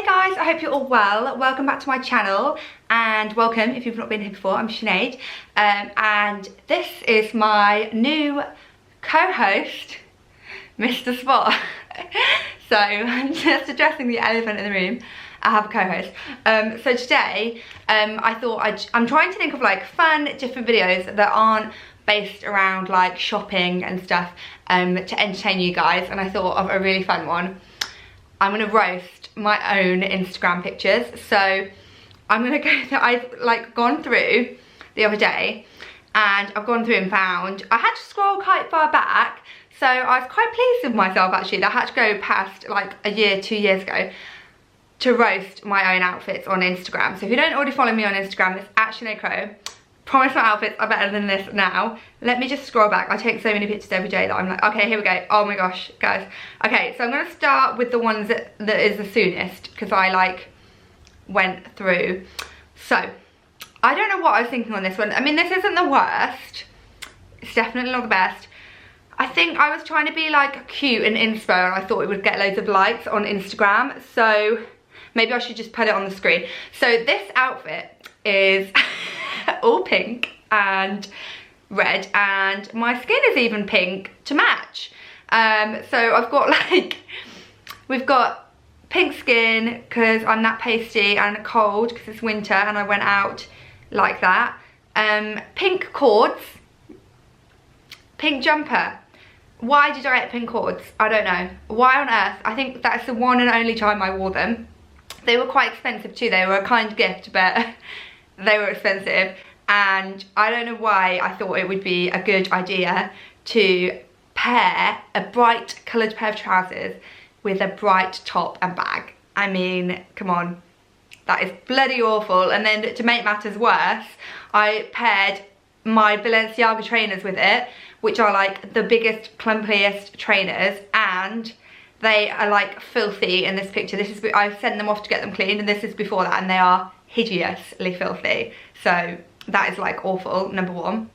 Hey guys, I hope you're all well. Welcome back to my channel, and welcome if you've not been here before. I'm Sinead, and this is my new co-host, Mr. Spot. So I'm just addressing the elephant in the room. I have a co-host. So today, I thought I'm trying to think of like fun, different videos that aren't based around like shopping and stuff to entertain you guys, and I thought of a really fun one. I'm gonna roast my own Instagram pictures. So I'm gonna go through, I've like gone through the other day and I've gone through and found, I had to scroll quite far back, so I was quite pleased with myself actually that I had to go past like a year, 2 years ago to roast my own outfits on Instagram. So if you don't already follow me on Instagram, it's at Sinead Crowe. Promise my outfits are better than this now. Let me just scroll back. I take so many pictures every day that I'm like, okay, here we go. Oh my gosh, guys. Okay, so I'm gonna start with the ones that is the soonest, because I like went through. So, I don't know what I was thinking on this one. I mean, this isn't the worst. It's definitely not the best. I think I was trying to be like cute and inspo, and I thought it would get loads of likes on Instagram. So, maybe I should just put it on the screen. So this outfit is all pink and red, and my skin is even pink to match. So I've got like, we've got pink skin because I'm that pasty and cold because it's winter and I went out like that. Pink cords, pink jumper. Why did I get pink cords? I don't know. Why on earth? I think that's the one and only time I wore them. They were quite expensive too. They were a kind gift, but they were expensive. And I don't know why I thought it would be a good idea to pair a bright coloured pair of trousers with a bright top and bag. I mean, come on. That is bloody awful. And then to make matters worse, I paired my Balenciaga trainers with it, which are like the biggest, clumpiest trainers, and they are like filthy in this picture. This is, I sent them off to get them cleaned, and this is before that, and they are hideously filthy. So that is like awful, number one.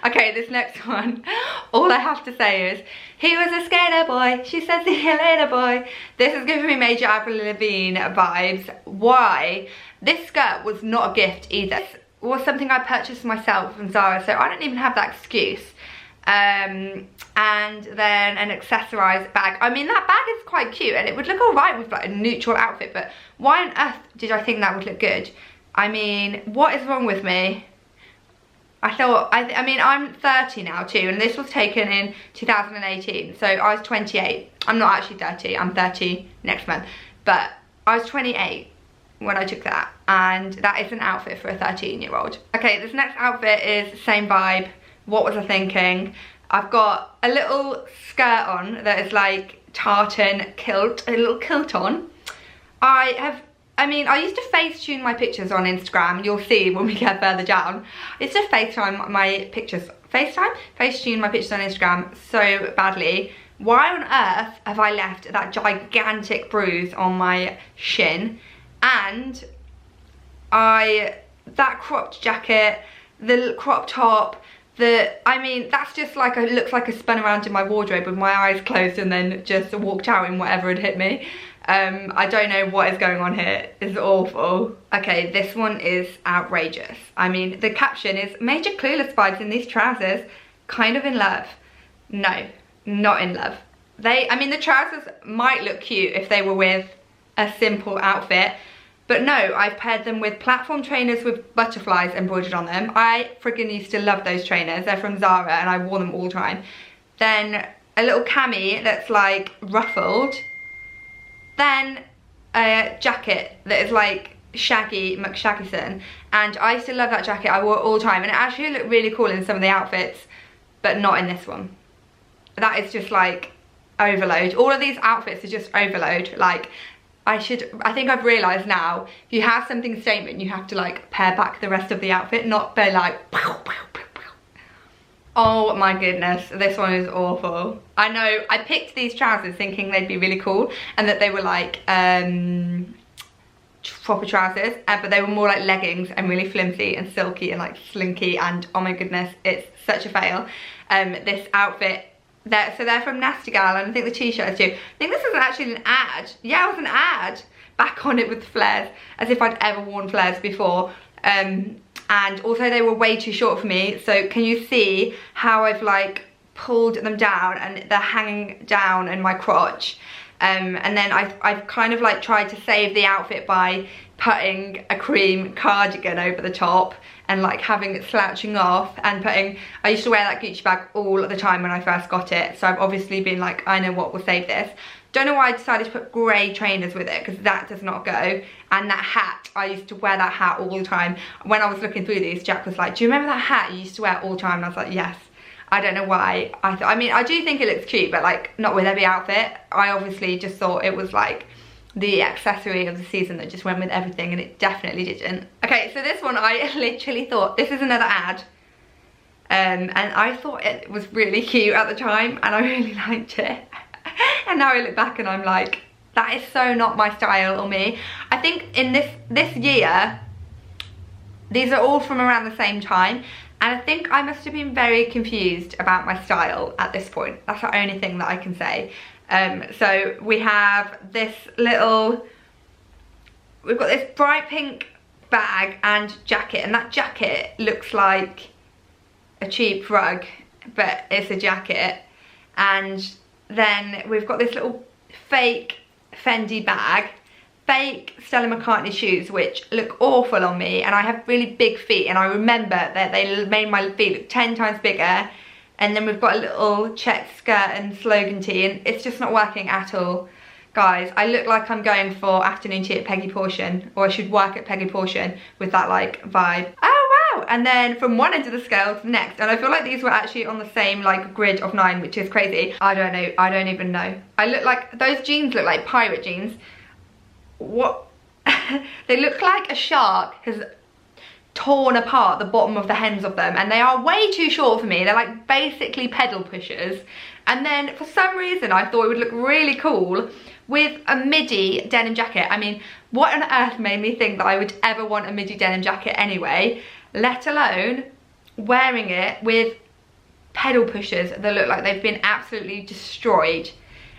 Okay, this next one, all I have to say is, he was a skater boy, she said see you later boy. This is giving me major Avril Lavigne vibes. Why? This skirt was not a gift either. This was something I purchased myself from Zara, so I don't even have that excuse. And then an accessorized bag. I mean, that bag is quite cute and it would look alright with like a neutral outfit, but why on earth did I think that would look good? I mean, what is wrong with me? I thought, I mean, I'm 30 now too, and this was taken in 2018, so I was 28. I'm not actually 30, I'm 30 next month, but I was 28 when I took that, and that is an outfit for a 13-year-old. Okay, this next outfit is the same vibe. What was I thinking? I've got a little skirt on that is like tartan kilt, a little kilt on. I mean, I used to Facetune my pictures on Instagram. You'll see when we get further down. I used to Facetune my pictures, Facetune my pictures on Instagram so badly. Why on earth have I left that gigantic bruise on my shin? And that cropped jacket, the crop top, I mean, that's just like, looks like I spun around in my wardrobe with my eyes closed and then just walked out in whatever had hit me. I don't know what is going on here. It's awful. Okay, this one is outrageous. I mean, the caption is, major clueless vibes in these trousers, kind of in love. No, not in love. I mean, the trousers might look cute if they were with a simple outfit, but no, I've paired them with platform trainers with butterflies embroidered on them. I friggin' used to love those trainers. They're from Zara and I wore them all the time. Then a little cami that's like ruffled. Then a jacket that is like shaggy McShaggyson. And I used to love that jacket. I wore it all the time. And it actually looked really cool in some of the outfits, but not in this one. That is just like overload. All of these outfits are just overload. Like, I think I've realised now, if you have something statement, you have to like pare back the rest of the outfit, not be like pow, pow, pow, pow. Oh my goodness, this one is awful. I know, I picked these trousers thinking they'd be really cool and that they were like proper trousers, but they were more like leggings and really flimsy and silky and like slinky, and oh my goodness, it's such a fail. This outfit, so they're from Nasty Gal, and I think the t-shirt is too. I think this is actually an ad. Yeah, it was an ad back on it with flares, as if I'd ever worn flares before. And also they were way too short for me, so can you see how I've like pulled them down and they're hanging down in my crotch? And then I've kind of like tried to save the outfit by putting a cream cardigan over the top and like having it slouching off, and I used to wear that Gucci bag all the time when I first got it, so I've obviously been like, I know what will save this. Don't know why I decided to put grey trainers with it, because that does not go. And that hat, I used to wear that hat all the time. When I was looking through these, Jack was like, do you remember that hat you used to wear all the time? And I was like, yes. I don't know why. I mean, I do think it looks cute, but like not with every outfit. I obviously just thought it was like the accessory of the season that just went with everything, and it definitely didn't. Okay, so this one, I literally thought, this is another ad. And I thought it was really cute at the time, and I really liked it. And now I look back and I'm like, that is so not my style or me. I think in this year, these are all from around the same time, and I think I must have been very confused about my style at this point. That's the only thing that I can say. So we have this little, we've got this bright pink bag and jacket, and that jacket looks like a cheap rug, but it's a jacket. And then we've got this little fake Fendi bag, fake Stella McCartney shoes, which look awful on me, and I have really big feet, and I remember that they made my feet look 10 times bigger. And then we've got a little checked skirt and slogan tee, and it's just not working at all. Guys, I look like I'm going for afternoon tea at Peggy Portion, or I should work at Peggy Portion with that like vibe. Oh wow! And then from one end of the scale to the next, and I feel like these were actually on the same like grid of 9, which is crazy. I don't know, I don't even know. I look like, those jeans look like pirate jeans. What? They look like a shark has torn apart the bottom of the hems of them, and they are way too short for me. They're like basically pedal pushers. And then for some reason I thought it would look really cool with a midi denim jacket. I mean, what on earth made me think that I would ever want a midi denim jacket anyway, let alone wearing it with pedal pushers that look like they've been absolutely destroyed.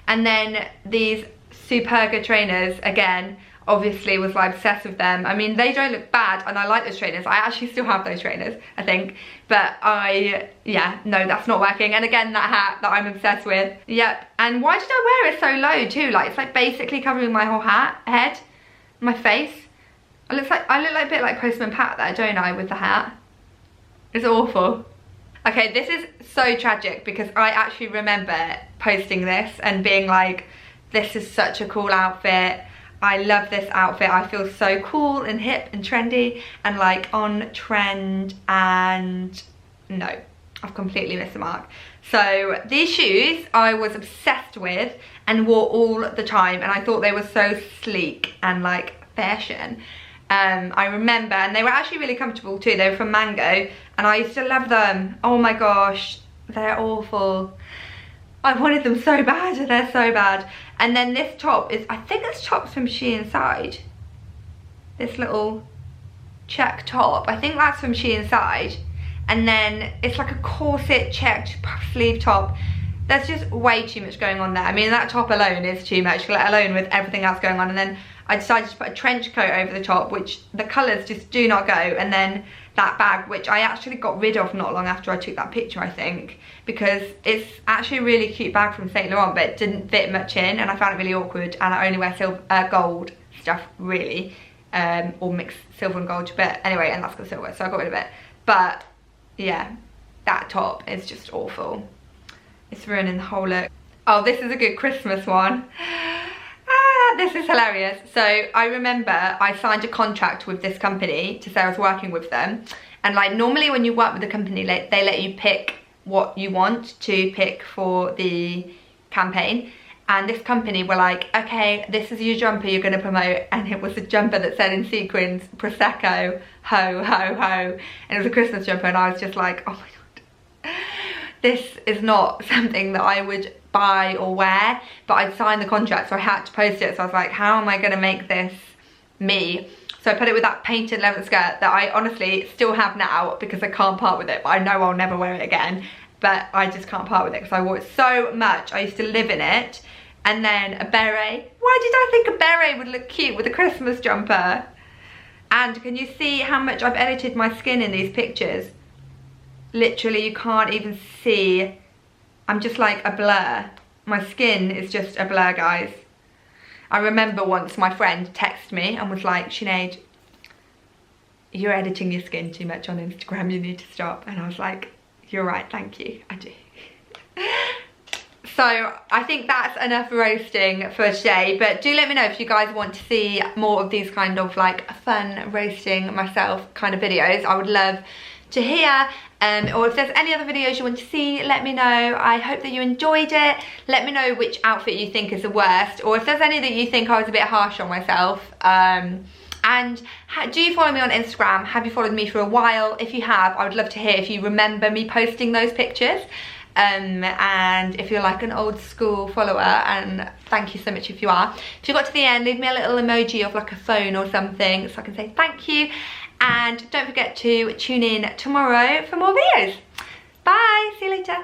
And then these Superga trainers, again, obviously was like obsessed with them. I mean, they don't look bad, and I like those trainers. I actually still have those trainers, I think, but yeah, no, that's not working. And again, that hat that I'm obsessed with. Yep. And why did I wear it so low too? Like, it's like basically covering my whole head, my face. I look like a bit like Postman Pat there, don't I, with the hat? It's awful. Okay, this is so tragic because I actually remember posting this and being like, this is such a cool outfit. I love this outfit. I feel so cool and hip and trendy and like on trend, and no, I've completely missed the mark. So these shoes I was obsessed with and wore all the time, and I thought they were so sleek and like fashion. I remember, and they were actually really comfortable too. They were from Mango, and I used to love them. Oh my gosh, they're awful. I wanted them so bad, they're so bad. And then this top is, I think this top's from She Inside. This little check top, I think that's from She Inside. And then it's like a corset checked puff sleeve top. There's just way too much going on there. I mean, that top alone is too much, let alone with everything else going on. And then I decided to put a trench coat over the top, which the colours just do not go. And then that bag, which I actually got rid of not long after I took that picture, I think, because it's actually a really cute bag from Saint Laurent, but it didn't fit much in, and I found it really awkward. And I only wear gold stuff, really, or mixed silver and gold. But anyway, and that's got silver, so I got rid of it. But yeah, that top is just awful. It's ruining the whole look. Oh, this is a good Christmas one. This is hilarious. So I remember I signed a contract with this company to say I was working with them, and like normally when you work with a company, like, they let you pick what you want to pick for the campaign. And this company were like, okay, this is your jumper you're going to promote, and it was a jumper that said in sequins, Prosecco, ho ho ho, and it was a Christmas jumper, and I was just like, oh my god, this is not something that I would buy or wear, but I'd signed the contract, so I had to post it. So I was like, how am I going to make this me? So I put it with that painted leather skirt that I honestly still have now because I can't part with it, but I know I'll never wear it again. But I just can't part with it because I wore it so much. I used to live in it, And then a beret. Why did I think a beret would look cute with a Christmas jumper? And can you see how much I've edited my skin in these pictures? Literally, you can't even see. I'm just like a blur. My skin is just a blur, guys. I remember once my friend texted me and was like, Sinead, you're editing your skin too much on Instagram, you need to stop. And I was like, you're right, thank you, I do. So I think that's enough roasting for today, but do let me know if you guys want to see more of these kind of like fun roasting myself kind of videos. I would love to hear, or if there's any other videos you want to see, let me know. I hope that you enjoyed it. Let me know which outfit you think is the worst, or if there's any that you think I was a bit harsh on myself. And do you follow me on Instagram? Have you followed me for a while? If you have, I would love to hear if you remember me posting those pictures. And if you're like an old school follower, and thank you so much if you are. If you got to the end, leave me a little emoji of like a phone or something so I can say thank you. And don't forget to tune in tomorrow for more videos. Bye, see you later.